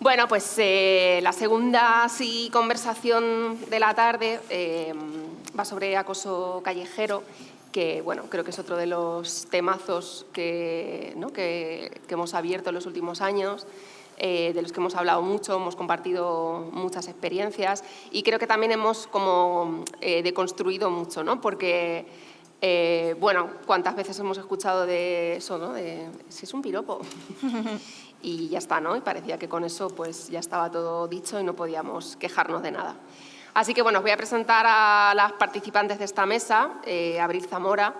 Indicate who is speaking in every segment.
Speaker 1: Bueno, pues la segunda conversación de la tarde va sobre acoso callejero, que bueno, creo que es otro de los temazos que hemos abierto en los últimos años, de los que hemos hablado mucho, hemos compartido muchas experiencias y creo que también hemos como deconstruido mucho, ¿no? Porque bueno, cuántas veces hemos escuchado de eso, ¿no? De si es un piropo. Y ya está, ¿no? Y parecía que con eso pues ya estaba todo dicho y no podíamos quejarnos de nada. Así que bueno, os voy a presentar a las participantes de esta mesa. Abril Zamora,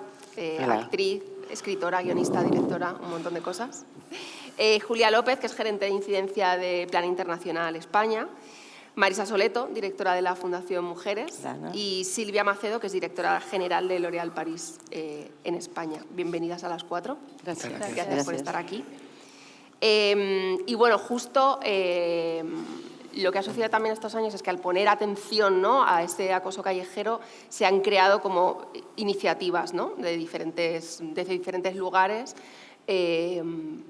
Speaker 1: actriz, escritora, guionista, directora, un montón de cosas. Julia López, que es gerente de incidencia de Plan Internacional España. Marisa Soleto, directora de la Fundación Mujeres. Claro. Y Silvia Macedo, que es directora general de L'Oréal París en España. Bienvenidas a las cuatro.
Speaker 2: Gracias.
Speaker 1: Gracias por estar aquí. Y bueno, justo lo que ha sucedido también estos años es que al poner atención, ¿no?, a este acoso callejero se han creado como iniciativas, ¿no?, desde diferentes lugares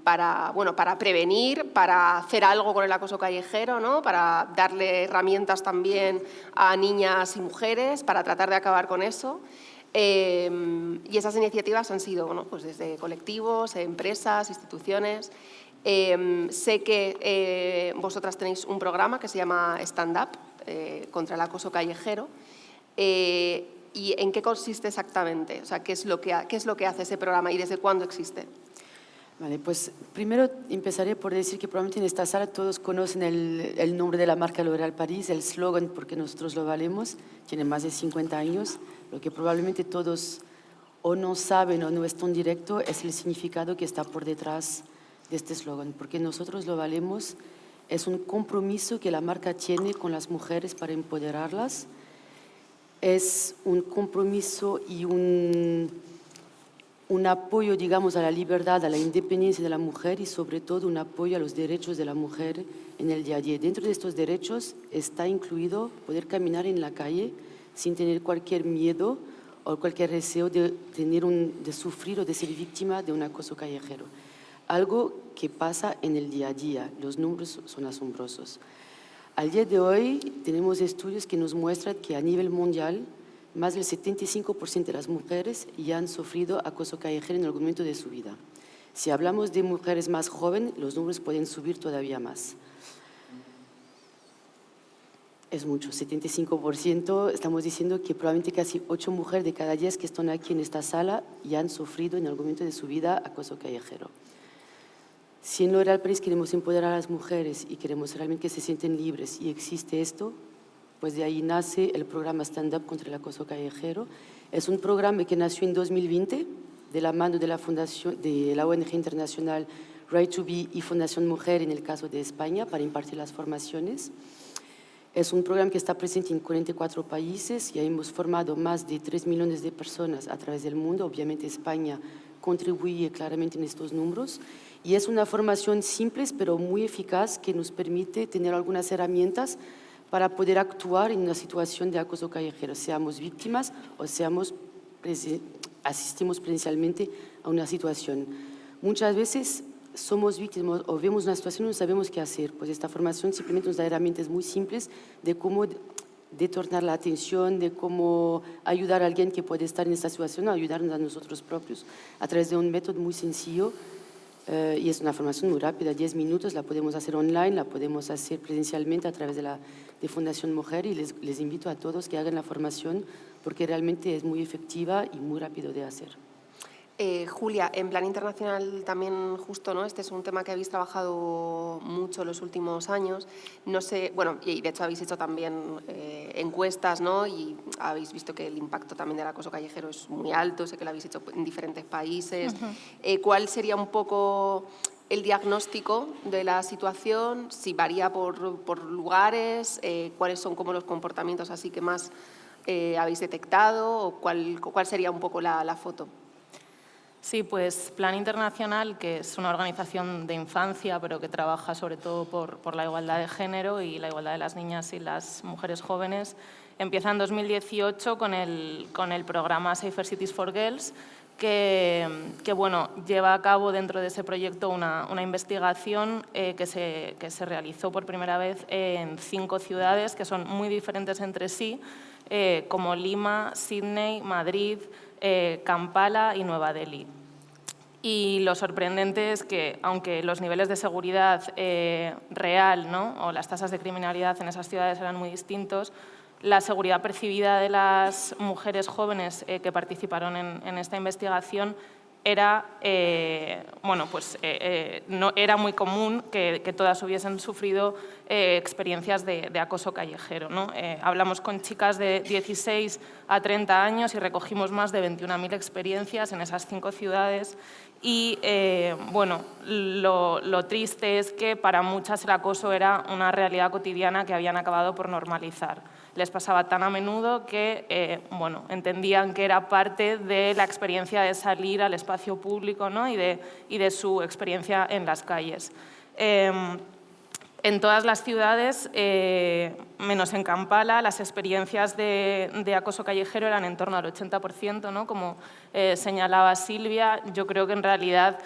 Speaker 1: para prevenir, para hacer algo con el acoso callejero, ¿no?, para darle herramientas también a niñas y mujeres para tratar de acabar con eso. Y esas iniciativas han sido, bueno, pues desde colectivos, empresas, instituciones. Sé que vosotras tenéis un programa que se llama Stand Up contra el acoso callejero. ¿Y en qué consiste exactamente? O sea, ¿qué es lo que hace ese programa y desde cuándo existe?
Speaker 2: Vale, pues primero empezaré por decir que probablemente en esta sala todos conocen el nombre de la marca L'Oréal París, el slogan porque nosotros lo valemos, tiene más de 50 años. Lo que probablemente todos o no saben o no es tan directo es el significado que está por detrás de este eslogan, porque nosotros lo valemos, es un compromiso que la marca tiene con las mujeres para empoderarlas, es un compromiso y un apoyo, digamos, a la libertad, a la independencia de la mujer y sobre todo un apoyo a los derechos de la mujer en el día a día. Dentro de estos derechos está incluido poder caminar en la calle sin tener cualquier miedo o cualquier deseo de sufrir o de ser víctima de un acoso callejero. Algo que pasa en el día a día. Los números son asombrosos. Al día de hoy tenemos estudios que nos muestran que a nivel mundial más del 75% de las mujeres ya han sufrido acoso callejero en algún momento de su vida. Si hablamos de mujeres más jóvenes, los números pueden subir todavía más. Es mucho, 75%. Estamos diciendo que probablemente casi 8 mujeres de cada 10 que están aquí en esta sala ya han sufrido en algún momento de su vida acoso callejero. Si en L'Oréal París queremos empoderar a las mujeres y queremos realmente que se sienten libres y existe esto, pues de ahí nace el programa Stand Up contra el acoso callejero. Es un programa que nació en 2020 de la mano de la Fundación, de la ONG internacional Right to Be y Fundación Mujer en el caso de España para impartir las formaciones. Es un programa que está presente en 44 países y hemos formado más de 3 millones de personas a través del mundo. Obviamente España contribuye claramente en estos números. Y es una formación simple pero muy eficaz que nos permite tener algunas herramientas para poder actuar en una situación de acoso callejero, seamos víctimas o asistimos presencialmente a una situación. Muchas veces somos víctimas o vemos una situación y no sabemos qué hacer. Pues esta formación simplemente nos da herramientas muy simples de cómo detornar la atención, de cómo ayudar a alguien que puede estar en esta situación o ayudarnos a nosotros propios a través de un método muy sencillo. Y es una formación muy rápida, 10 minutos, la podemos hacer online, la podemos hacer presencialmente a través de Fundación Mujer y les invito a todos que hagan la formación porque realmente es muy efectiva y muy rápido de hacer.
Speaker 1: Julia, en Plan Internacional también justo, ¿no? Este es un tema que habéis trabajado mucho en los últimos años. No sé, bueno, y de hecho habéis hecho también encuestas, ¿no? Y habéis visto que el impacto también del acoso callejero es muy alto, sé que lo habéis hecho en diferentes países. ¿Cuál sería un poco el diagnóstico de la situación? Si varía por lugares, ¿cuáles son como los comportamientos así que más habéis detectado? ¿O cuál sería un poco la foto?
Speaker 3: Sí, pues Plan Internacional, que es una organización de infancia, pero que trabaja sobre todo por la igualdad de género y la igualdad de las niñas y las mujeres jóvenes, empieza en 2018 con el programa Safer Cities for Girls, que bueno, lleva a cabo dentro de ese proyecto una investigación que se realizó por primera vez en 5 ciudades que son muy diferentes entre sí, como Lima, Sídney, Madrid, Kampala y Nueva Delhi. Y lo sorprendente es que, aunque los niveles de seguridad real, ¿no?, o las tasas de criminalidad en esas ciudades eran muy distintos, la seguridad percibida de las mujeres jóvenes que participaron en esta investigación era, no era muy común que todas hubiesen sufrido experiencias de acoso callejero, ¿no? Hablamos con chicas de 16 a 30 años y recogimos más de 21.000 experiencias en esas 5 ciudades. Y lo triste es que para muchas el acoso era una realidad cotidiana que habían acabado por normalizar. Les pasaba tan a menudo que entendían que era parte de la experiencia de salir al espacio público, ¿no?, y de su experiencia en las calles. En todas las ciudades, menos en Kampala, las experiencias de acoso callejero eran en torno al 80%, ¿no?, como señalaba Silvia. Yo creo que en realidad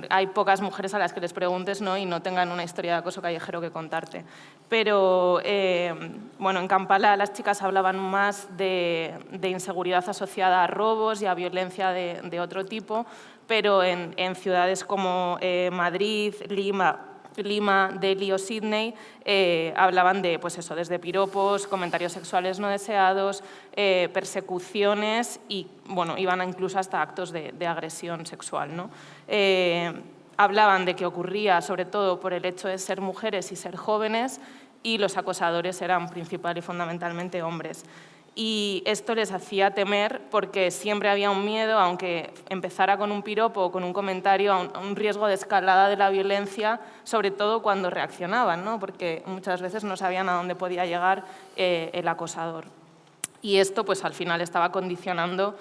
Speaker 3: hay pocas mujeres a las que les preguntes, ¿no?, y no tengan una historia de acoso callejero que contarte. Pero en Kampala las chicas hablaban más de inseguridad asociada a robos y a violencia de otro tipo, pero en ciudades como Madrid, Lima, Delhi o Sídney hablaban de, pues eso, desde piropos, comentarios sexuales no deseados, persecuciones y, iban incluso hasta actos de agresión sexual, ¿no? Hablaban de que ocurría sobre todo por el hecho de ser mujeres y ser jóvenes, y los acosadores eran principal y fundamentalmente hombres. Y esto les hacía temer porque siempre había un miedo, aunque empezara con un piropo o con un comentario, a un riesgo de escalada de la violencia, sobre todo cuando reaccionaban, ¿no?, porque muchas veces no sabían a dónde podía llegar el acosador. Y esto, pues, al final estaba condicionando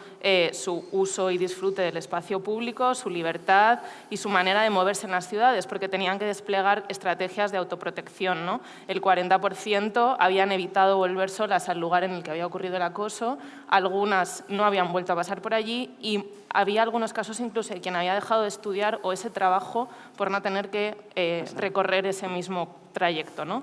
Speaker 3: su uso y disfrute del espacio público, su libertad y su manera de moverse en las ciudades, porque tenían que desplegar estrategias de autoprotección, ¿no? El 40% habían evitado volver solas al lugar en el que había ocurrido el acoso, algunas no habían vuelto a pasar por allí y había algunos casos incluso de quien había dejado de estudiar o ese trabajo por no tener que recorrer ese mismo trayecto, ¿no?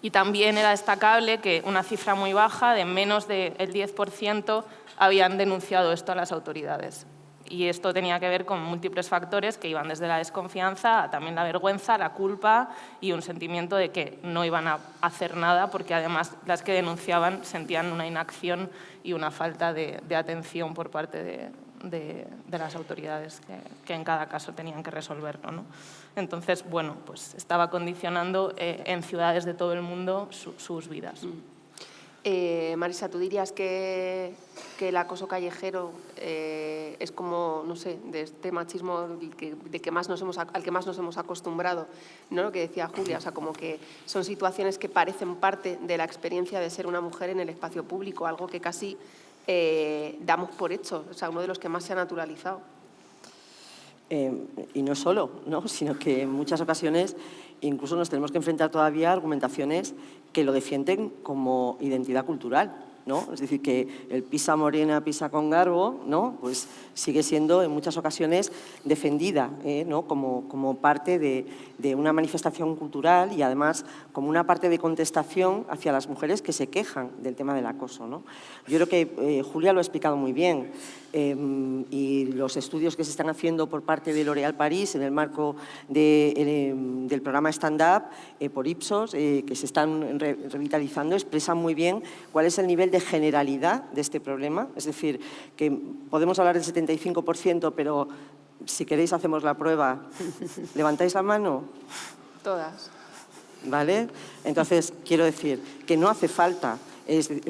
Speaker 3: Y también era destacable que una cifra muy baja, de menos del 10%, habían denunciado esto a las autoridades. Y esto tenía que ver con múltiples factores que iban desde la desconfianza a también la vergüenza, la culpa y un sentimiento de que no iban a hacer nada, porque además las que denunciaban sentían una inacción y una falta de atención por parte de las autoridades que en cada caso tenían que resolverlo, ¿no? Entonces, pues estaba condicionando en ciudades de todo el mundo sus vidas.
Speaker 1: Marisa, ¿tú dirías que el acoso callejero es como, no sé, de este machismo al que más nos hemos acostumbrado, ¿no?, lo que decía Julia, o sea, como que son situaciones que parecen parte de la experiencia de ser una mujer en el espacio público, algo que casi damos por hecho, o sea, uno de los que más se ha naturalizado?
Speaker 4: Y no solo, ¿no?, sino que en muchas ocasiones incluso nos tenemos que enfrentar todavía a argumentaciones que lo defienden como identidad cultural, ¿no? Es decir, que el pisa morena, pisa con garbo, ¿no?, pues sigue siendo en muchas ocasiones defendida, ¿no?, como parte de una manifestación cultural y además como una parte de contestación hacia las mujeres que se quejan del tema del acoso, ¿no? Yo creo que Julia lo ha explicado muy bien. Y los estudios que se están haciendo por parte de L'Oréal París en el marco del programa Stand Up por Ipsos, que se están revitalizando, expresan muy bien cuál es el nivel de generalidad de este problema. Es decir, que podemos hablar del 75%, pero si queréis hacemos la prueba. ¿Levantáis la mano?
Speaker 1: Todas.
Speaker 4: ¿Vale? Entonces, quiero decir que no hace falta.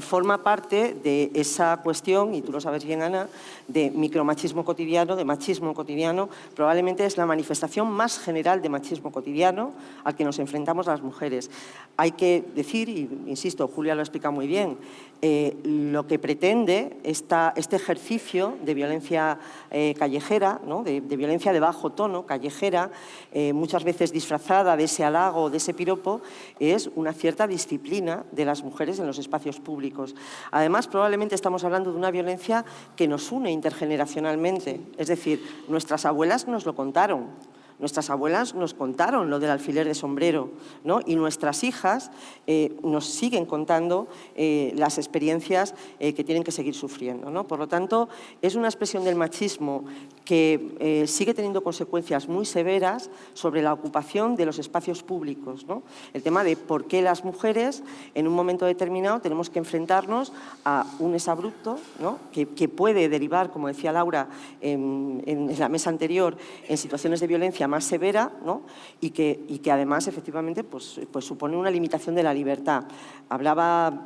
Speaker 4: Forma parte de esa cuestión, y tú lo sabes bien, Ana, de micromachismo cotidiano, de machismo cotidiano. Probablemente es la manifestación más general de machismo cotidiano al que nos enfrentamos las mujeres. Hay que decir, y insisto, Julia lo explica muy bien, lo que pretende este ejercicio de violencia callejera, ¿no?, de violencia de bajo tono, callejera, muchas veces disfrazada de ese halago, de ese piropo, es una cierta disciplina de las mujeres en los espacios espacios públicos. Además, probablemente estamos hablando de una violencia que nos une intergeneracionalmente. Es decir, nuestras abuelas nos lo contaron. Nuestras abuelas nos contaron lo del alfiler de sombrero, ¿no? Y nuestras hijas nos siguen contando las experiencias que tienen que seguir sufriendo, ¿no? Por lo tanto, es una expresión del machismo que sigue teniendo consecuencias muy severas sobre la ocupación de los espacios públicos, ¿no? El tema de por qué las mujeres en un momento determinado tenemos que enfrentarnos a un exabrupto, ¿no? que puede derivar, como decía Laura en la mesa anterior, en situaciones de violencia más severa, ¿no? y que además efectivamente pues supone una limitación de la libertad. Hablaba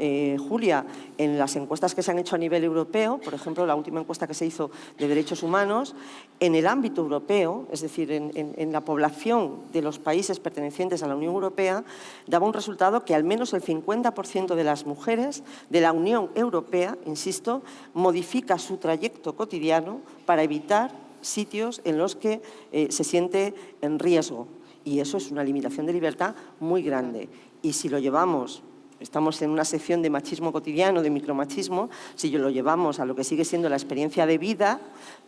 Speaker 4: Julia en las encuestas que se han hecho a nivel europeo, por ejemplo, la última encuesta que se hizo de derechos humanos, en el ámbito europeo, es decir, en la población de los países pertenecientes a la Unión Europea, daba un resultado que al menos el 50% de las mujeres de la Unión Europea, insisto, modifica su trayecto cotidiano para evitar sitios en los que se siente en riesgo. Y eso es una limitación de libertad muy grande. Y si lo llevamos, estamos en una sección de machismo cotidiano, de micromachismo, si lo llevamos a lo que sigue siendo la experiencia de vida,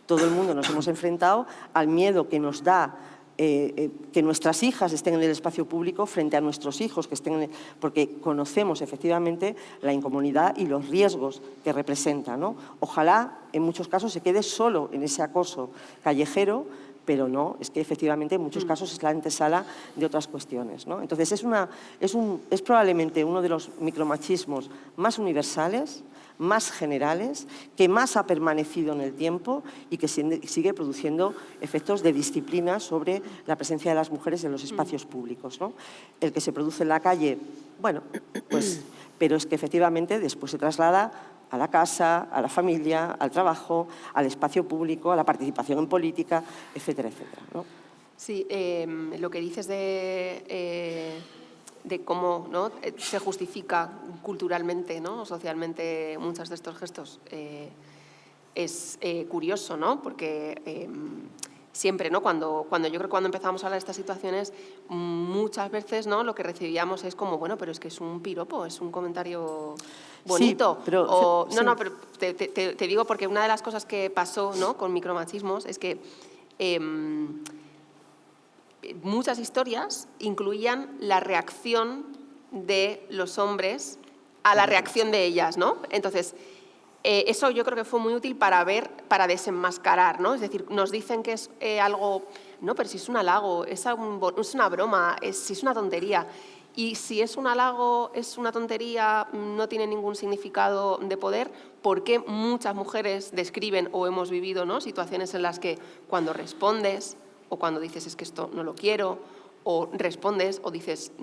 Speaker 4: todo el mundo nos hemos enfrentado al miedo que nos da que nuestras hijas estén en el espacio público frente a nuestros hijos, que estén porque conocemos efectivamente la incomodidad y los riesgos que representa, ¿no? Ojalá en muchos casos se quede solo en ese acoso callejero, pero no, es que efectivamente en muchos casos es la antesala de otras cuestiones, ¿no? Entonces es probablemente uno de los micromachismos más universales, más generales, que más ha permanecido en el tiempo y que sigue produciendo efectos de disciplina sobre la presencia de las mujeres en los espacios públicos, ¿no? El que se produce en la calle, bueno, pues, pero es que efectivamente después se traslada a la casa, a la familia, al trabajo, al espacio público, a la participación en política, etcétera, etcétera, ¿no?
Speaker 1: Sí, lo que dices de cómo, ¿no?, se justifica culturalmente, ¿no?, o socialmente muchos de estos gestos es curioso, ¿no?, porque siempre, ¿no?, cuando yo creo que cuando empezamos a hablar de estas situaciones, muchas veces, ¿no?, lo que recibíamos es como, bueno, pero es que es un piropo, es un comentario bonito.
Speaker 4: Sí, pero,
Speaker 1: o, no,
Speaker 4: sí.
Speaker 1: no, pero te digo porque una de las cosas que pasó, ¿no?, con micromachismos es que muchas historias incluían la reacción de los hombres a la reacción de ellas, ¿no? Entonces, eso yo creo que fue muy útil para desenmascarar, ¿no? Es decir, nos dicen que es algo, no, pero si es un halago, es una broma, si es una tontería. Y si es un halago, es una tontería, no tiene ningún significado de poder, ¿por qué muchas mujeres describen o hemos vivido, ¿no?, situaciones en las que cuando respondes o cuando dices es que esto no lo quiero, o respondes o dices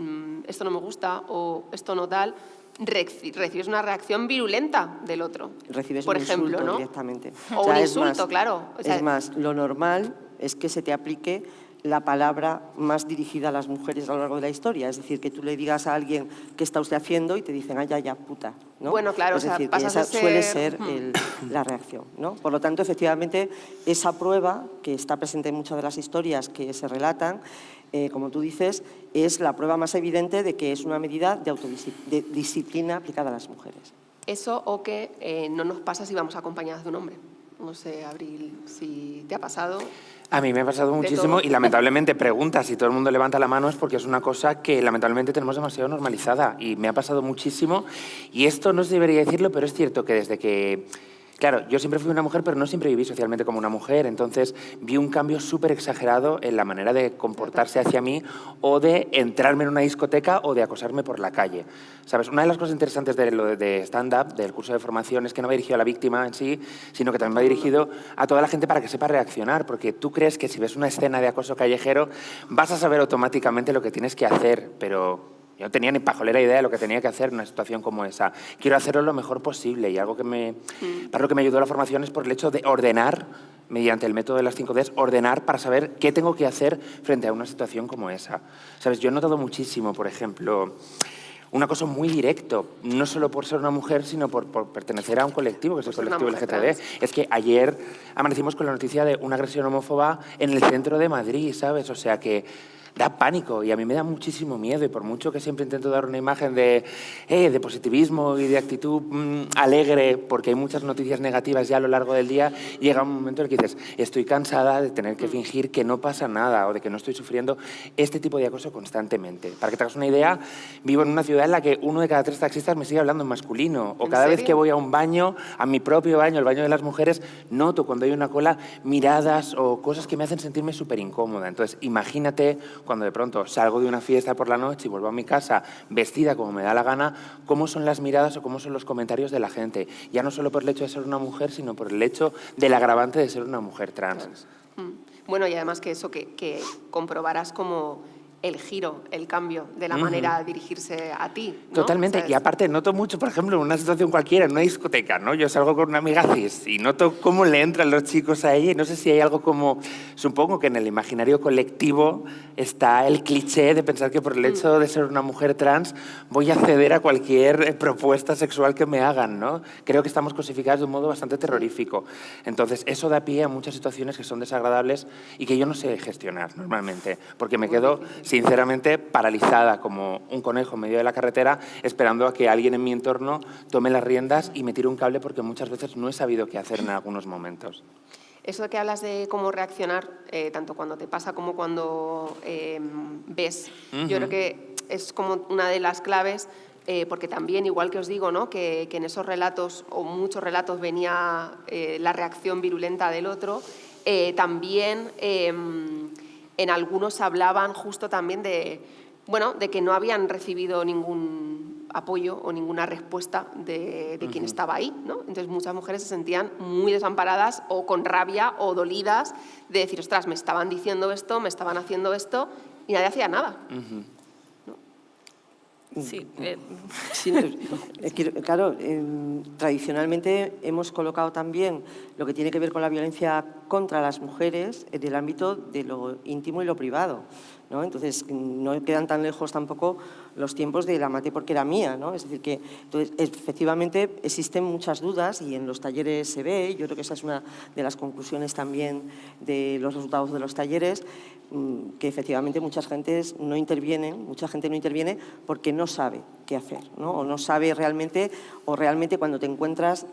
Speaker 1: esto no me gusta o esto no tal, recibes una reacción virulenta del otro?
Speaker 4: Recibes
Speaker 1: por
Speaker 4: un
Speaker 1: ejemplo,
Speaker 4: insulto
Speaker 1: ¿no?
Speaker 4: directamente.
Speaker 1: O un insulto, claro. O sea,
Speaker 4: es más, lo normal es que se te aplique la palabra más dirigida a las mujeres a lo largo de la historia. Es decir, que tú le digas a alguien qué está usted haciendo y te dicen, ay, ya, puta, ¿no?
Speaker 1: Bueno, claro,
Speaker 4: es decir,
Speaker 1: pasas
Speaker 4: que esa
Speaker 1: de
Speaker 4: suele
Speaker 1: ser
Speaker 4: ser la reacción, ¿no? Por lo tanto, efectivamente, esa prueba que está presente en muchas de las historias que se relatan, como tú dices, es la prueba más evidente de que es una medida de disciplina aplicada a las mujeres.
Speaker 1: Eso o que no nos pasa si vamos acompañadas de un hombre. No sé, Abril, si te ha pasado.
Speaker 5: A mí me ha pasado muchísimo y lamentablemente preguntas si todo el mundo levanta la mano es porque es una cosa que lamentablemente tenemos demasiado normalizada y me ha pasado muchísimo y esto no se debería decirlo, pero es cierto que desde que... Claro, yo siempre fui una mujer, pero no siempre viví socialmente como una mujer, entonces vi un cambio súper exagerado en la manera de comportarse hacia mí o de entrarme en una discoteca o de acosarme por la calle. ¿Sabes? Una de las cosas interesantes de lo de stand-up, del curso de formación, es que no va dirigido a la víctima en sí, sino que también va dirigido a toda la gente para que sepa reaccionar, porque tú crees que si ves una escena de acoso callejero vas a saber automáticamente lo que tienes que hacer, pero... Yo no tenía ni pajolera idea de lo que tenía que hacer en una situación como esa. Quiero hacerlo lo mejor posible y algo que para lo que me ayudó la formación es por el hecho de ordenar, mediante el método de las 5Ds, ordenar para saber qué tengo que hacer frente a una situación como esa. ¿Sabes? Yo he notado muchísimo, por ejemplo, una cosa muy directo, no solo por ser una mujer, sino por pertenecer a un colectivo, que es el colectivo LGTB. Es que ayer amanecimos con la noticia de una agresión homófoba en el centro de Madrid, ¿sabes? O sea que da pánico y a mí me da muchísimo miedo, y por mucho que siempre intento dar una imagen de positivismo y de actitud alegre, porque hay muchas noticias negativas ya a lo largo del día, llega un momento en el que dices, estoy cansada de tener que fingir que no pasa nada o de que no estoy sufriendo este tipo de acoso constantemente. Para que te hagas una idea, vivo en una ciudad en la que 1 de cada 3 taxistas me sigue hablando en masculino, o cada vez que voy a un baño, a mi propio baño, el baño de las mujeres, noto cuando hay una cola miradas o cosas que me hacen sentirme súper incómoda. Entonces, imagínate cuando de pronto salgo de una fiesta por la noche y vuelvo a mi casa vestida como me da la gana, cómo son las miradas o cómo son los comentarios de la gente. Ya no solo por el hecho de ser una mujer, sino por el hecho del agravante de ser una mujer trans.
Speaker 1: Bueno, y además que eso, que comprobarás como el giro, el cambio de la manera de dirigirse a ti, ¿no?
Speaker 5: Totalmente.
Speaker 1: ¿Sabes?
Speaker 5: Y aparte, noto mucho, por ejemplo, en una situación cualquiera, en una discoteca, ¿no? Yo salgo con una amiga cis y noto cómo le entran los chicos a ella, y no sé si hay algo como... Supongo que en el imaginario colectivo está el cliché de pensar que por el hecho de ser una mujer trans voy a ceder a cualquier propuesta sexual que me hagan, ¿no? Creo que estamos cosificadas de un modo bastante terrorífico. Entonces, eso da pie a muchas situaciones que son desagradables y que yo no sé gestionar normalmente, porque me quedo sinceramente paralizada como un conejo en medio de la carretera, esperando a que alguien en mi entorno tome las riendas y me tire un cable, porque muchas veces no he sabido qué hacer en algunos momentos.
Speaker 1: Eso de que hablas de cómo reaccionar, tanto cuando te pasa como cuando ves, yo creo que es como una de las claves, porque también, igual que os digo, ¿no? que en esos relatos, o muchos relatos, venía la reacción virulenta del otro, también en algunos hablaban justo también de que no habían recibido ningún apoyo o ninguna respuesta de quien estaba ahí, ¿no? Entonces muchas mujeres se sentían muy desamparadas o con rabia o dolidas de decir, ostras, me estaban diciendo esto, me estaban haciendo esto y nadie hacía nada.
Speaker 3: Sí.
Speaker 4: Sí, claro, tradicionalmente hemos colocado también lo que tiene que ver con la violencia contra las mujeres en el ámbito de lo íntimo y lo privado, ¿no? Entonces, no quedan tan lejos tampoco los tiempos de la maté porque era mía, ¿no? Es decir, que entonces, efectivamente existen muchas dudas y en los talleres se ve, yo creo que esa es una de las conclusiones también de los resultados de los talleres, que efectivamente mucha gente no interviene porque no sabe qué hacer, ¿no? O no sabe realmente, o realmente cuando te encuentras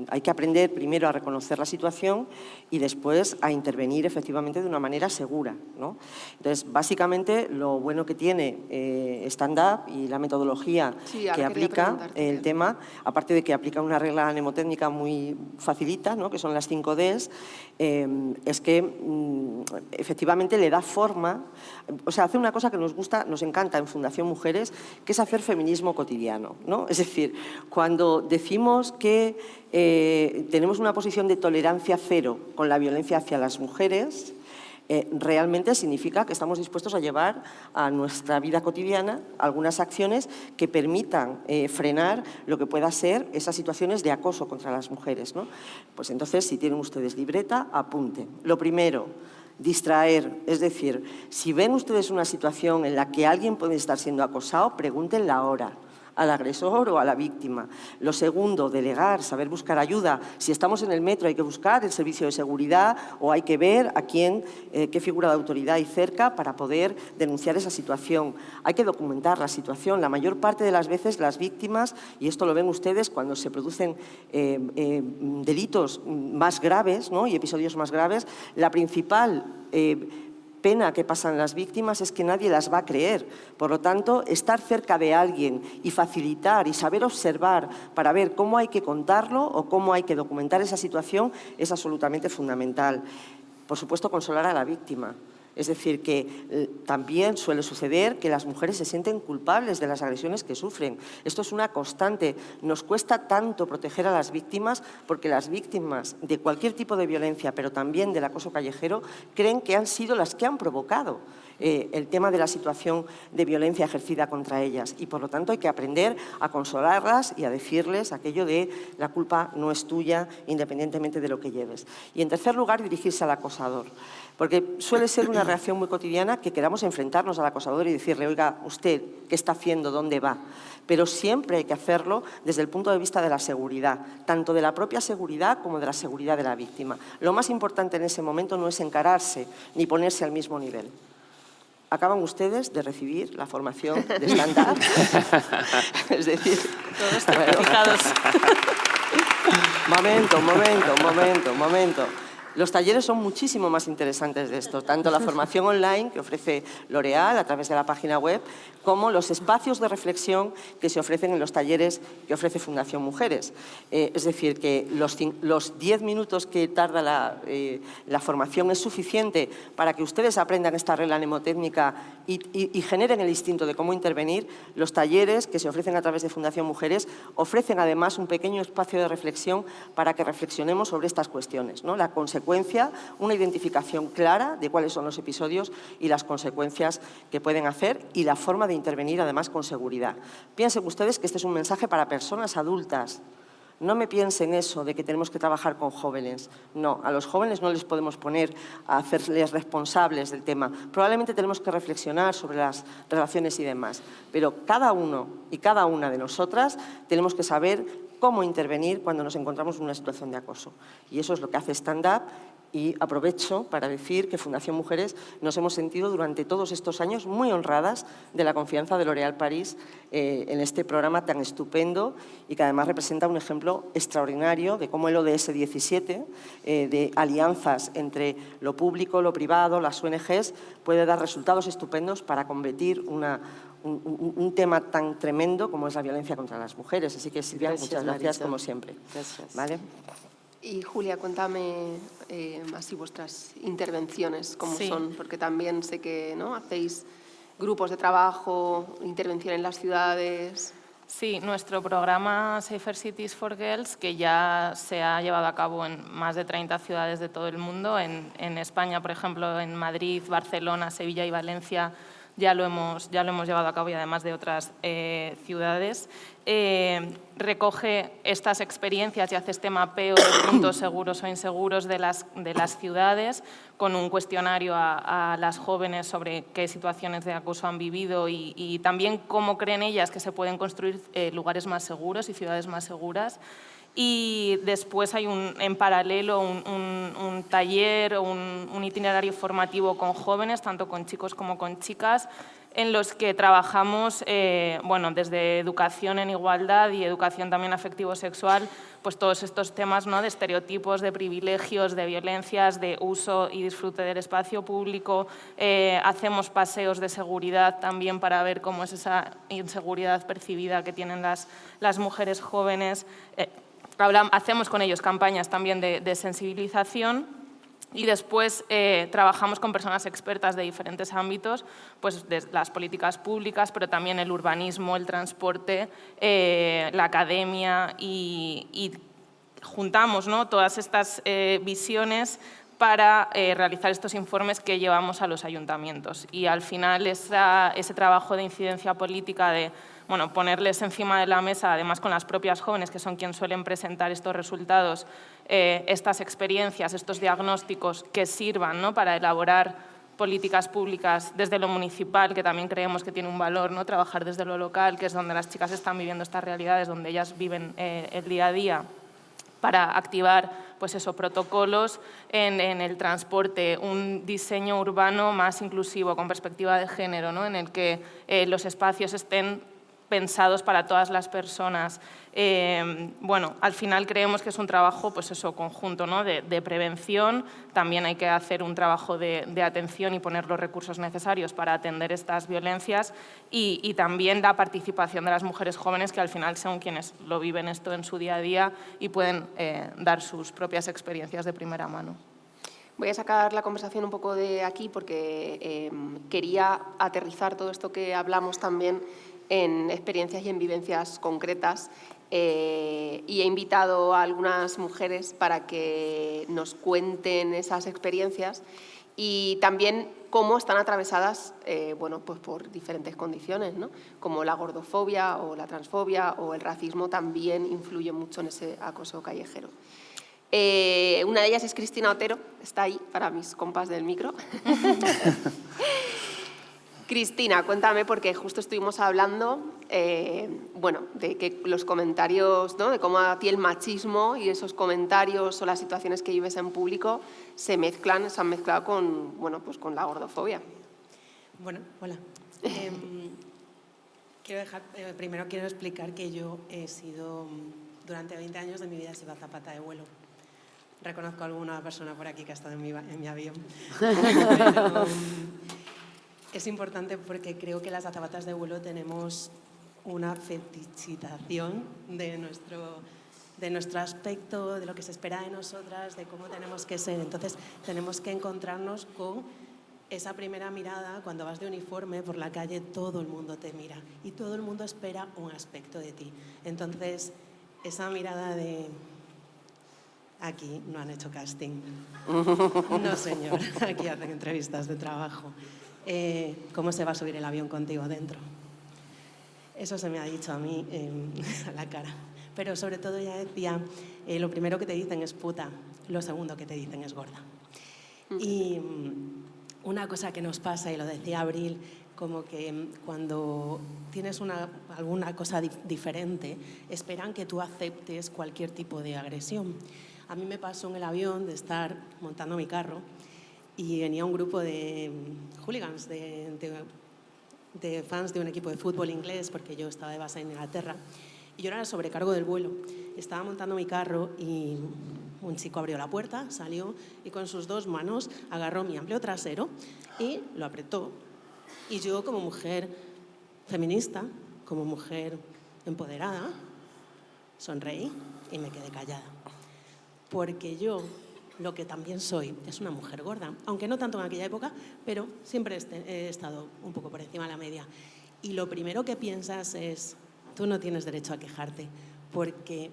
Speaker 4: hay que aprender primero a reconocer la situación y después a intervenir efectivamente de una manera segura, ¿no? Entonces, básicamente, lo bueno que tiene Stand Up y la metodología que aplica el tema, aparte de que aplica una regla mnemotécnica muy facilita, ¿no? Que son las 5 Ds, es que efectivamente le da forma, o sea, hace una cosa que nos gusta, nos encanta en Fundación Mujeres, que es hacer feminismo cotidiano, ¿no? Es decir, cuando decimos que tenemos una posición de tolerancia cero con la violencia hacia las mujeres, realmente significa que estamos dispuestos a llevar a nuestra vida cotidiana algunas acciones que permitan frenar lo que pueda ser esas situaciones de acoso contra las mujeres, ¿no? Pues entonces, si tienen ustedes libreta, apunten. Lo primero, distraer, es decir, si ven ustedes una situación en la que alguien puede estar siendo acosado, pregunten la hora al agresor o a la víctima. Lo segundo, delegar, saber buscar ayuda. Si estamos en el metro hay que buscar el servicio de seguridad o hay que ver a quién, qué figura de autoridad hay cerca para poder denunciar esa situación. Hay que documentar la situación. La mayor parte de las veces las víctimas, y esto lo ven ustedes cuando se producen delitos más graves, ¿no? Y episodios más graves, la principal pena que pasan las víctimas es que nadie las va a creer. Por lo tanto, estar cerca de alguien y facilitar y saber observar para ver cómo hay que contarlo o cómo hay que documentar esa situación es absolutamente fundamental. Por supuesto, consolar a la víctima. Es decir, que también suele suceder que las mujeres se sienten culpables de las agresiones que sufren. Esto es una constante. Nos cuesta tanto proteger a las víctimas porque las víctimas de cualquier tipo de violencia, pero también del acoso callejero, creen que han sido las que han provocado el tema de la situación de violencia ejercida contra ellas. Y por lo tanto hay que aprender a consolarlas y a decirles aquello de la culpa no es tuya independientemente de lo que lleves. Y en tercer lugar, dirigirse al acosador. Porque suele ser una reacción muy cotidiana que queramos enfrentarnos al acosador y decirle, oiga, usted, ¿qué está haciendo? ¿Dónde va? Pero siempre hay que hacerlo desde el punto de vista de la seguridad, tanto de la propia seguridad como de la seguridad de la víctima. Lo más importante en ese momento no es encararse ni ponerse al mismo nivel. acaban ustedes de recibir la formación de stand-up. Es decir,
Speaker 3: todos certificados.
Speaker 4: Momento. Los talleres son muchísimo más interesantes de esto, tanto la formación online que ofrece L'Oréal a través de la página web, como los espacios de reflexión que se ofrecen en los talleres que ofrece Fundación Mujeres. Es decir, que los 10 minutos que tarda la formación es suficiente para que ustedes aprendan esta regla mnemotécnica y generen el instinto de cómo intervenir. Los talleres que se ofrecen a través de Fundación Mujeres ofrecen además un pequeño espacio de reflexión para que reflexionemos sobre estas cuestiones, ¿no? La consecuencia, una identificación clara de cuáles son los episodios y las consecuencias que pueden hacer y la forma de intervenir además con seguridad. Piensen ustedes que este es un mensaje para personas adultas. No me piensen eso de que tenemos que trabajar con jóvenes. No, a los jóvenes no les podemos poner a hacerles responsables del tema. Probablemente tenemos que reflexionar sobre las relaciones y demás. Pero cada uno y cada una de nosotras tenemos que saber cómo intervenir cuando nos encontramos en una situación de acoso. Y eso es lo que hace Stand Up. Y aprovecho para decir que Fundación Mujeres nos hemos sentido durante todos estos años muy honradas de la confianza de L'Oréal París en este programa tan estupendo y que además representa un ejemplo extraordinario de cómo el ODS 17, de alianzas entre lo público, lo privado, las ONGs, puede dar resultados estupendos para combatir un tema tan tremendo como es la violencia contra las mujeres. Así que, Silvia, muchas gracias como siempre.
Speaker 2: Gracias.
Speaker 4: ¿Vale?
Speaker 1: Y Julia, cuéntame así vuestras intervenciones, cómo son, porque también sé que, ¿no?, hacéis grupos de trabajo, intervención en las ciudades.
Speaker 3: Sí, nuestro programa Safer Cities for Girls, que ya se ha llevado a cabo en más de 30 ciudades de todo el mundo, en España, por ejemplo, en Madrid, Barcelona, Sevilla y Valencia, ya lo hemos llevado a cabo y además de otras ciudades. Recoge estas experiencias y hace este mapeo de puntos seguros o inseguros de las ciudades con un cuestionario a las jóvenes sobre qué situaciones de acoso han vivido y también cómo creen ellas que se pueden construir lugares más seguros y ciudades más seguras. Y después hay en paralelo un taller o un itinerario formativo con jóvenes, tanto con chicos como con chicas, en los que trabajamos desde educación en igualdad y educación también afectivo-sexual, pues todos estos temas, ¿no?, de estereotipos, de privilegios, de violencias, de uso y disfrute del espacio público. Hacemos paseos de seguridad también para ver cómo es esa inseguridad percibida que tienen las mujeres jóvenes. Hacemos con ellos campañas también de sensibilización y después trabajamos con personas expertas de diferentes ámbitos, pues de las políticas públicas, pero también el urbanismo, el transporte, la academia y juntamos, ¿no?, todas estas visiones para realizar estos informes que llevamos a los ayuntamientos. Y al final ese trabajo de incidencia política de ponerles encima de la mesa, además con las propias jóvenes, que son quienes suelen presentar estos resultados, estas experiencias, estos diagnósticos que sirvan, ¿no?, para elaborar políticas públicas desde lo municipal, que también creemos que tiene un valor, ¿no?, trabajar desde lo local, que es donde las chicas están viviendo estas realidades, donde ellas viven el día a día, para activar pues eso, protocolos en el transporte, un diseño urbano más inclusivo, con perspectiva de género, ¿no?, en el que los espacios estén pensados para todas las personas. Al final creemos que es un trabajo pues eso, conjunto, ¿no?, de prevención. También hay que hacer un trabajo de atención y poner los recursos necesarios para atender estas violencias y también la participación de las mujeres jóvenes, que al final son quienes lo viven esto en su día a día y pueden dar sus propias experiencias de primera mano.
Speaker 1: Voy a sacar la conversación un poco de aquí porque quería aterrizar todo esto que hablamos también en experiencias y en vivencias concretas y he invitado a algunas mujeres para que nos cuenten esas experiencias y también cómo están atravesadas pues por diferentes condiciones, ¿no?, como la gordofobia o la transfobia o el racismo también influye mucho en ese acoso callejero. Una de ellas es Cristina Otero, está ahí para mis compas del micro. Cristina, cuéntame, porque justo estuvimos hablando de que los comentarios, ¿no?, de cómo a ti el machismo y esos comentarios o las situaciones que vives en público se han mezclado con la gordofobia.
Speaker 6: Bueno, hola. Primero quiero explicar que yo he sido, durante 20 años de mi vida he sido azafata de vuelo. Reconozco a alguna persona por aquí que ha estado en mi avión. Pero, es importante porque creo que las azafatas de vuelo tenemos una fetichización de nuestro aspecto, de lo que se espera de nosotras, de cómo tenemos que ser. Entonces, tenemos que encontrarnos con esa primera mirada. Cuando vas de uniforme por la calle, todo el mundo te mira y todo el mundo espera un aspecto de ti. Entonces, esa mirada de... Aquí no han hecho casting. No, señor, aquí hacen entrevistas de trabajo. ¿Cómo se va a subir el avión contigo dentro? Eso se me ha dicho a mí a la cara. Pero sobre todo ella decía, lo primero que te dicen es puta, lo segundo que te dicen es gorda. Y una cosa que nos pasa, y lo decía Abril, como que cuando tienes alguna cosa diferente, esperan que tú aceptes cualquier tipo de agresión. A mí me pasó en el avión de estar montando mi carro y venía un grupo de hooligans, de fans de un equipo de fútbol inglés, porque yo estaba de base en Inglaterra, y yo era el sobrecargo del vuelo. Estaba montando mi carro y un chico abrió la puerta, salió y con sus 2 manos agarró mi amplio trasero y lo apretó. Y yo, como mujer feminista, como mujer empoderada, sonreí y me quedé callada. Porque yo, lo que también soy, es una mujer gorda, aunque no tanto en aquella época, pero siempre he estado un poco por encima de la media. Y lo primero que piensas es, tú no tienes derecho a quejarte, porque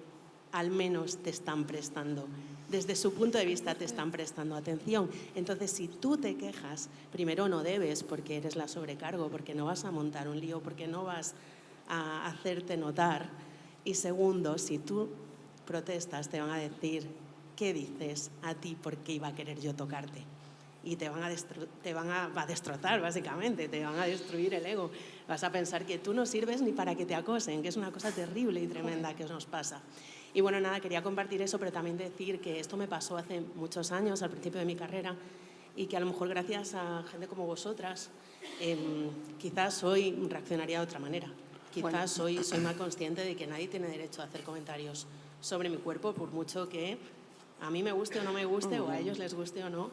Speaker 6: al menos te están prestando, desde su punto de vista te están prestando atención. Entonces, si tú te quejas, primero no debes, porque eres la sobrecargo, porque no vas a montar un lío, porque no vas a hacerte notar. Y segundo, si tú protestas, te van a decir, ¿qué dices a ti? ¿Por qué iba a querer yo tocarte? Y va a destrozar, básicamente, te van a destruir el ego. Vas a pensar que tú no sirves ni para que te acosen, que es una cosa terrible y tremenda que nos pasa. Y bueno, nada, quería compartir eso, pero también decir que esto me pasó hace muchos años, al principio de mi carrera, y que a lo mejor gracias a gente como vosotras, quizás hoy reaccionaría de otra manera. Quizás hoy soy más consciente de que nadie tiene derecho a hacer comentarios sobre mi cuerpo, por mucho que a mí me guste o no me guste, o a ellos les guste o no.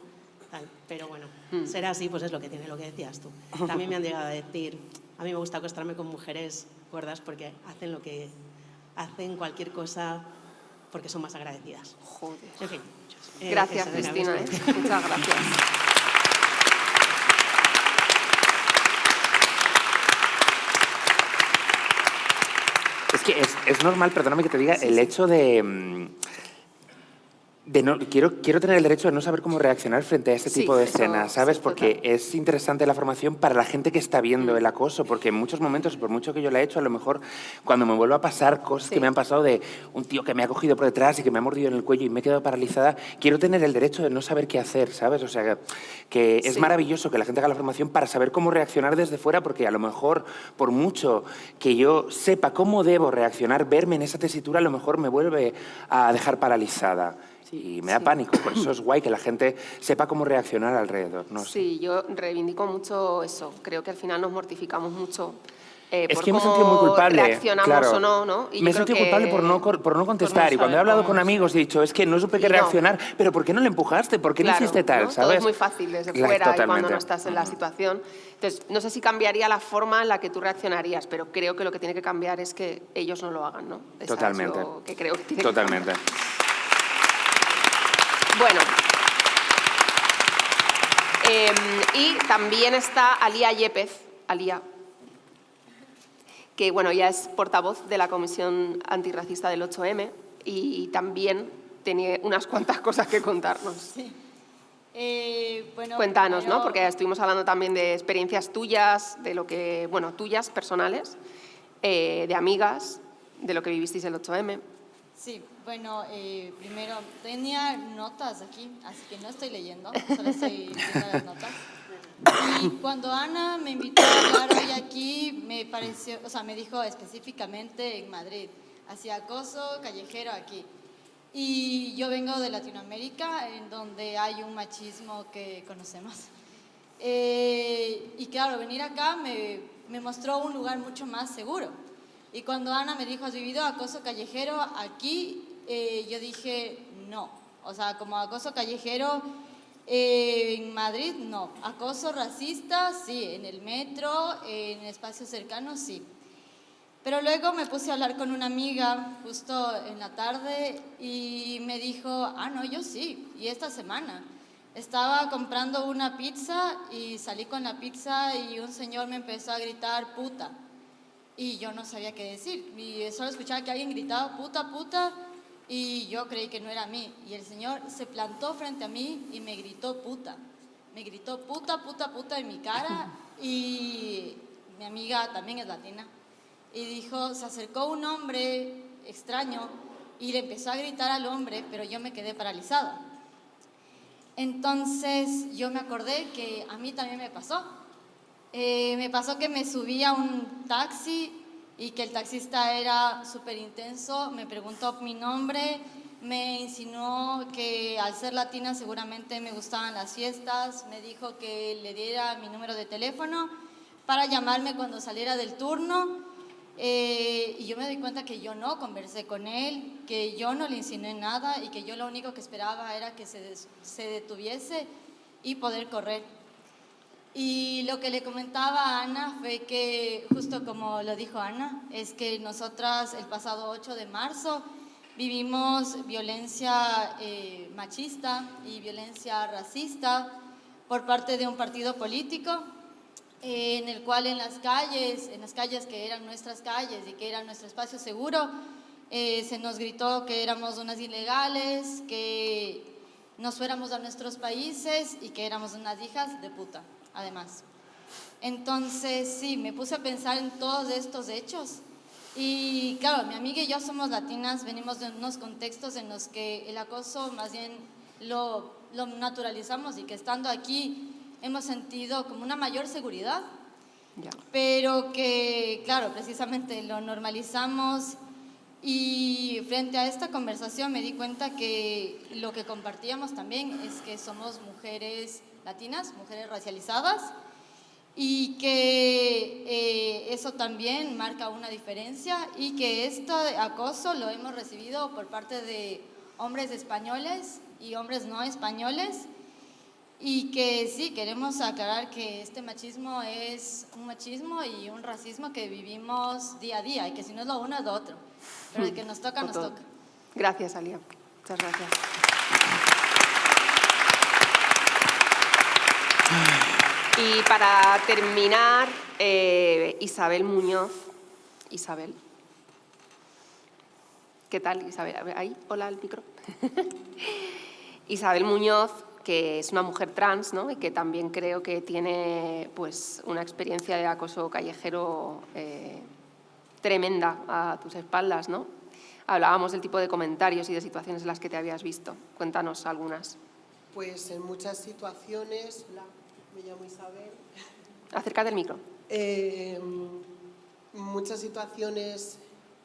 Speaker 6: Pero bueno, ser así pues es lo que tiene, lo que decías tú. También me han llegado a decir, a mí me gusta acostarme con mujeres gordas porque hacen cualquier cosa porque son más agradecidas.
Speaker 1: Joder.
Speaker 6: En fin.
Speaker 1: Gracias, Cristina. Muchas gracias.
Speaker 5: Es que es normal, perdóname que te diga, el hecho de no, quiero tener el derecho de no saber cómo reaccionar frente a este tipo de escenas, ¿sabes? Porque es interesante la formación para la gente que está viendo el acoso, porque en muchos momentos, por mucho que yo la he hecho, a lo mejor cuando me vuelva a pasar cosas que me han pasado de un tío que me ha cogido por detrás y que me ha mordido en el cuello y me he quedado paralizada, quiero tener el derecho de no saber qué hacer, ¿sabes? O sea, que es maravilloso que la gente haga la formación para saber cómo reaccionar desde fuera, porque a lo mejor, por mucho que yo sepa cómo debo reaccionar, verme en esa tesitura a lo mejor me vuelve a dejar paralizada. Y me da pánico, por eso es guay que la gente sepa cómo reaccionar alrededor. No sé.
Speaker 1: Yo reivindico mucho eso. Creo que al final nos mortificamos mucho
Speaker 5: es
Speaker 1: por
Speaker 5: que me he sentido muy culpable.
Speaker 1: reaccionamos
Speaker 5: claro.
Speaker 1: o no, ¿no? Y
Speaker 5: me he sentido culpable por no contestar. Y cuando he hablado con amigos he dicho, es que no supe qué reaccionar, pero ¿por qué no le empujaste? ¿Por qué no hiciste tal?
Speaker 1: ¿no?
Speaker 5: ¿Sabes?
Speaker 1: Todo es muy fácil desde fuera
Speaker 5: totalmente.
Speaker 1: y cuando no estás en la situación. Entonces, no sé si cambiaría la forma en la que tú reaccionarías, pero creo que lo que tiene que cambiar es que ellos no lo hagan, ¿no?
Speaker 5: Totalmente.
Speaker 1: Es lo que creo que tiene
Speaker 5: Totalmente.
Speaker 1: que cambiar. Bueno, y también está Alía Yepez, que bueno, ya es portavoz de la Comisión Antirracista del 8M y también tiene unas cuantas cosas que contarnos.
Speaker 7: Sí. Bueno,
Speaker 1: Cuéntanos,
Speaker 7: primero,
Speaker 1: ¿no? Porque estuvimos hablando también de experiencias tuyas, de lo que, bueno, tuyas personales, de amigas, de lo que vivisteis el 8M.
Speaker 7: Sí, bueno, primero tenía notas aquí, así que no estoy leyendo, solo estoy viendo las notas. Y cuando Ana me invitó a hablar hoy aquí, me pareció, o sea, me dijo específicamente en Madrid, hacía acoso callejero aquí. Y yo vengo de Latinoamérica, en donde hay un machismo que conocemos. Y claro, venir acá me mostró un lugar mucho más seguro. Y cuando Ana me dijo, ¿has vivido acoso callejero aquí? Yo dije, no. O sea, como acoso callejero en Madrid, no. Acoso racista, sí. En el metro, en espacios cercanos, sí. Pero luego me puse a hablar con una amiga justo en la tarde y me dijo, no, yo sí. Y esta semana estaba comprando una pizza y salí con la pizza y un señor me empezó a gritar puta. Y yo no sabía qué decir. Y solo escuchaba que alguien gritaba puta, puta. Y yo creí que no era a mí. Y el señor se plantó frente a mí y me gritó puta. Me gritó puta, puta, puta en mi cara. Y mi amiga también es latina. Y dijo, se acercó un hombre extraño y le empezó a gritar al hombre, pero yo me quedé paralizada. Entonces yo me acordé que a mí también me pasó. Me pasó que me subí a un taxi y que el taxista era súper intenso, me preguntó mi nombre, me insinuó que al ser latina seguramente me gustaban las fiestas, me dijo que le diera mi número de teléfono para llamarme cuando saliera del turno. Y yo me doy cuenta que yo no conversé con él, que yo no le insinué nada y que yo lo único que esperaba era que se detuviese y poder correr. Y lo que le comentaba a Ana fue que, justo como lo dijo Ana, es que nosotras el pasado 8 de marzo vivimos violencia machista y violencia racista por parte de un partido político, en el cual en las calles que eran nuestras calles y que era nuestro espacio seguro, se nos gritó que éramos unas ilegales, que nos fuéramos a nuestros países y que éramos unas hijas de puta, además. Entonces, sí, me puse a pensar en todos estos hechos. Y claro, mi amiga y yo somos latinas, venimos de unos contextos en los que el acoso más bien lo naturalizamos y que estando aquí hemos sentido como una mayor seguridad, pero que, claro, precisamente lo normalizamos. Y frente a esta conversación me di cuenta que lo que compartíamos también es que somos mujeres latinas, mujeres racializadas, y que eso también marca una diferencia y que este acoso lo hemos recibido por parte de hombres españoles y hombres no españoles. Y que sí, queremos aclarar que este machismo es un machismo y un racismo que vivimos día a día y que si no es lo uno es lo otro, pero el que nos toca, nos toca.
Speaker 1: Gracias, Alia. Muchas gracias. Y para terminar, Isabel Muñoz. Isabel. ¿Qué tal, Isabel? Ahí, hola, el micro. Isabel Muñoz, que es una mujer trans, ¿no? Y que también creo que tiene pues, una experiencia de acoso callejero tremenda a tus espaldas, ¿no? Hablábamos del tipo de comentarios y de situaciones en las que te habías visto. Cuéntanos algunas.
Speaker 8: Pues en muchas situaciones, hola, me llamo Isabel.
Speaker 1: Acércate al micro.
Speaker 8: Muchas situaciones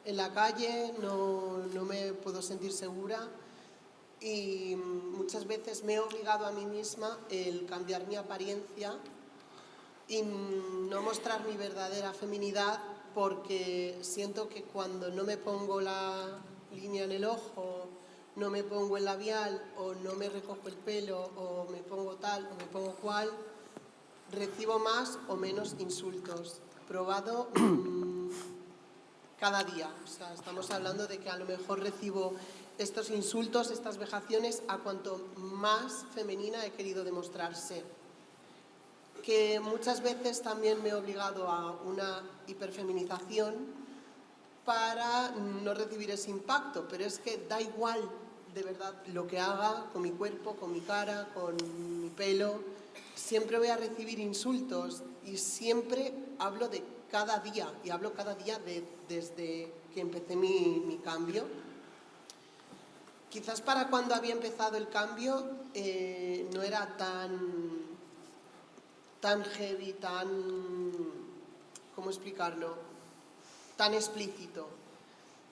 Speaker 8: en la calle no me puedo sentir segura. Y muchas veces me he obligado a mí misma el cambiar mi apariencia y no mostrar mi verdadera feminidad porque siento que cuando no me pongo la línea en el ojo, no me pongo el labial o no me recojo el pelo o me pongo tal o me pongo cual, recibo más o menos insultos. Probado cada día. O sea, estamos hablando de que a lo mejor recibo estos insultos, estas vejaciones, a cuanto más femenina he querido demostrarse. Que muchas veces también me he obligado a una hiperfeminización para no recibir ese impacto, pero es que da igual, de verdad, lo que haga con mi cuerpo, con mi cara, con mi pelo, siempre voy a recibir insultos y siempre hablo de cada día, y hablo cada día desde que empecé mi cambio. Quizás para cuando había empezado el cambio no era tan heavy, ¿cómo explicarlo? Tan explícito.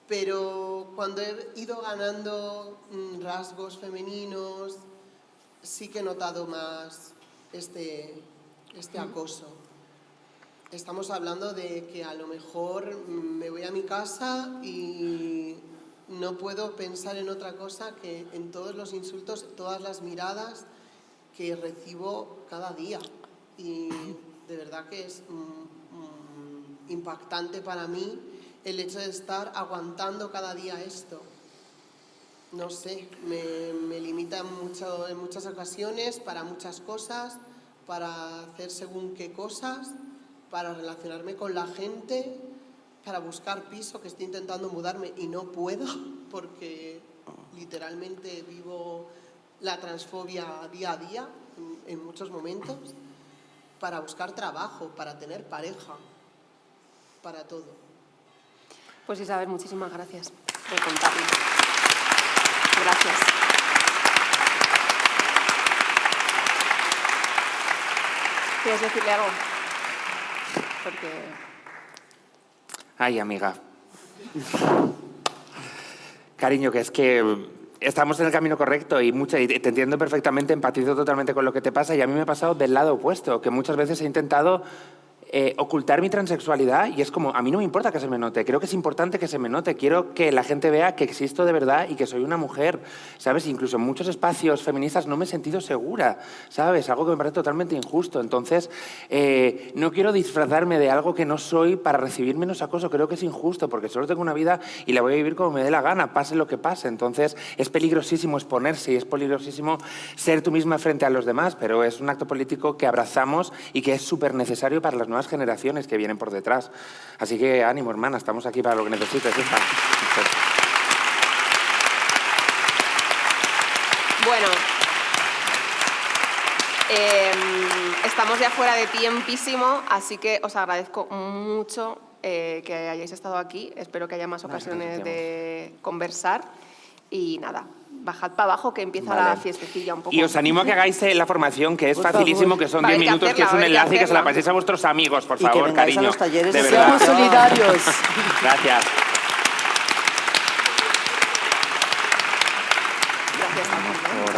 Speaker 8: Pero cuando he ido ganando rasgos femeninos, sí que he notado más este este acoso. Estamos hablando de que a lo mejor me voy a mi casa y no puedo pensar en otra cosa que en todos los insultos, todas las miradas que recibo cada día. Y de verdad que es impactante para mí el hecho de estar aguantando cada día esto. No sé, me limita en muchas ocasiones para muchas cosas, para hacer según qué cosas, para relacionarme con la gente, para buscar piso, que estoy intentando mudarme y no puedo porque literalmente vivo la transfobia día a día en muchos momentos, para buscar trabajo, para tener pareja, para todo.
Speaker 1: Pues Isabel, muchísimas gracias por contarnos. Gracias. ¿Quieres decirle algo? Porque...
Speaker 5: Ay, amiga. Cariño, que es que estamos en el camino correcto y te entiendo perfectamente, empatizo totalmente con lo que te pasa y a mí me ha pasado del lado opuesto, que muchas veces he intentado ocultar mi transexualidad y es como, a mí no me importa que se me note, creo que es importante que se me note, quiero que la gente vea que existo de verdad y que soy una mujer, ¿sabes? Incluso en muchos espacios feministas no me he sentido segura, ¿sabes? Algo que me parece totalmente injusto. Entonces, no quiero disfrazarme de algo que no soy para recibir menos acoso, creo que es injusto porque solo tengo una vida y la voy a vivir como me dé la gana, pase lo que pase. Entonces, es peligrosísimo exponerse y es peligrosísimo ser tú misma frente a los demás, pero es un acto político que abrazamos y que es súper necesario para las nuevas generaciones que vienen por detrás. Así que ánimo, hermana, estamos aquí para lo que necesites, hija.
Speaker 1: Bueno, estamos ya fuera de tiempísimo, así que os agradezco mucho que hayáis estado aquí. Espero que haya más ocasiones de conversar. Y nada, bajad para abajo que empieza la fiestecilla un poco.
Speaker 5: Y os animo a que hagáis la formación, que es
Speaker 2: Por
Speaker 5: facilísimo,
Speaker 2: favor.
Speaker 5: que son
Speaker 1: Va a
Speaker 5: 10
Speaker 1: haber que
Speaker 5: minutos, que es un
Speaker 1: hacerla,
Speaker 5: enlace y que se la
Speaker 1: hacerla.
Speaker 5: paséis a vuestros amigos, por
Speaker 4: Y que
Speaker 5: favor,
Speaker 4: vengáis a
Speaker 5: cariño.
Speaker 4: los talleres
Speaker 5: De
Speaker 4: de
Speaker 5: verdad.
Speaker 2: Seamos solidarios.
Speaker 5: Gracias.
Speaker 1: Gracias a vos.